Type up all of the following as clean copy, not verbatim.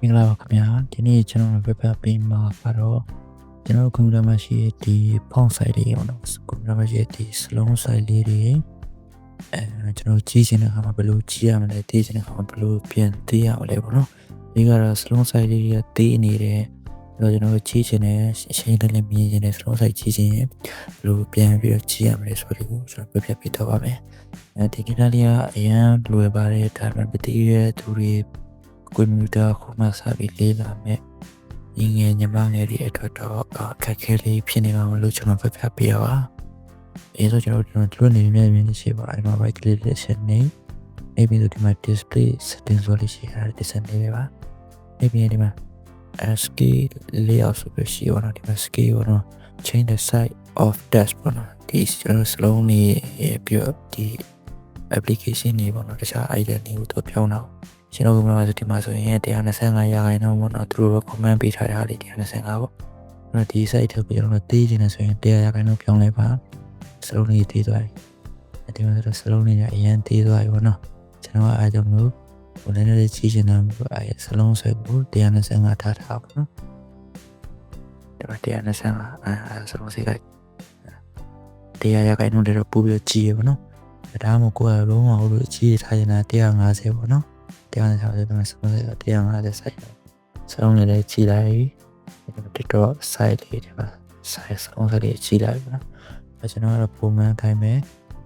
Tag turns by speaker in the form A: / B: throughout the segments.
A: င်္ဂလာပါခင်ဗျာဒီနေ့ကျွန်တော်တို့ပြပြပေးမှာကတော့ကျွန်တော်တို့ကွန်ပျူတာမှာရှိတဲ့ဒီ font size တွေပေါ့နော်ကွန်ပျူတာမှာရှိတဲ့ဒီ slot size လေးတွေကျွန်တော်ကြီးချင်တဲ့အခါမှာဘယ်လိုကြီးရမလဲသိချင်တဲ့အခါမှာဘယ်လိုပြင်သိရမလဲပေါ့နော်ဒီကတော့ slot size လေးတွေကသိနေတယ်အဲ့တော့ကျွန်တော်တို့ကြီးချင်တဲ့အချိန်နဲ့လည်းမြင်ချင်တဲ့ slot size ကြီးချင်ရင်ဘယ်လိုပြန်ပြီးတော့ကြီးရမလဲဆိုတော့ကျွန်တော်ပြပြပေးတော့ပါမယ်ဒီကိစ္စလေးကအရင်လွယ်ပါတယ်ဒါပေမဲ့မသိရတဲ့သူတွေကွန်ပျူတာခုမှစပြီးလေ့လာမယ်ညီငယ်ညီမငယ်တွေအတွက်တော့အခက်အခဲလေးဖြစ်နေမှာမလို့ကျွန်တော်ပြပြပေးရပါဆိုကျွန်တော်တို့နေမြင်မြင်ရှိပါအဲ့မှာ right click လေးဆက်နေအဲ့ပြီးတော့ဒီမှာ display settings ဆိုလို့ရှိရတယ်ဒီစနေပဲပါအဲ့ပြီးဒီမှာ scale layout ဆိုပြီးရှိပါတော့ဒီမှာ scale ပေါ့ change the size of dash ပေါ့နော်ဒီကျွန်တော် slow နေပြီးတော့ဒီ application တွေပေါ့နော်တခြား item တွေကိုတော့ပြောင်းတော့ကျွန်တော်ကမှဒီမှာဆိုရင်125ရာခိုင်နှုန်းပေါ့နော်သူတို့ comment ပေးထားတာလေ125ပေါ့အဲ့တော့ဒီ site ထုတ်ပြီးတော့တေးနေတယ်ဆိုရင်100ရာခိုင်နှုန်းပြောင်းလဲပါစလုံးလေးတေးသွားပြီဒီမှာဆိုစလုံးလေးကအရင်တေးသွားပြီပေါ့နော်ကျွန်တော်အားကြောင့်လို့ဟိုလည်းလည်းကြီးချင်တာမျိုးအဲစလုံးဆွဲကို125ထားထားပါနော်ဒီမှာ125အဲစလုံးစိတ်က100ရာခိုင်နှုန်းတော့ပို့ပြီးကြီးရပါနော်ဒါမှမဟုတ်ကိုယ်ကလုံးဝလို့ကြီးထားရင်150ပေါ့နော်150ပဲစလုံးစိတ်က150စိုက်စလုံးလေးလည်းကြီးလိုက်ဒီတော့ size လေးဒီမှာ size စလုံးစိတ်လေးကြီးလိုက်ပါနော်ကျွန်တော်ကတော့ပုံမှန်ခိုင်းမယ်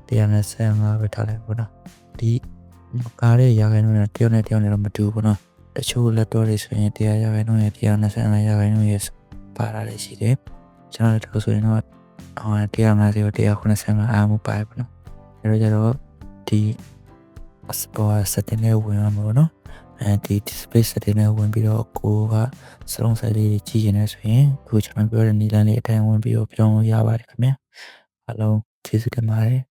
A: 125ပဲထားလိုက်ပေါ့နော်ဒီကားရဲ့ရာခိုင်နှုန်းနဲ့တယောက်နဲ့တော့မတူဘူးပေါ့နော်တချို့လက်တော့တွေဆိုရင်100ရာခိုင်နှုန်းနဲ့125ရာခိုင်နှုန်းရဲ့ပါလာလေးရှိတယ်ကျွန်တော်တို့ဆိုရင်တော့150ကို195အားမပါဘူးပေါ့နော်အဲ့တော့ကျတော့ဒီ sport setting နဲ့ဝင်ရမှာပေါ့နော်ဒီ display setting နဲ့ဝင်ပြီးတော့ကိုကစလုံးစိတ်လေးကြီးရင်လည်းဆိုရင်ခုကျွန်တော်ပြောတဲ့နည်းလမ်းလေးအတိုင်းဝင်ပြီးတော့ပြောင်းလို့ရပါတယ်ခင်ဗျာအားလုံးကျေးဇူးတင်ပါတယ်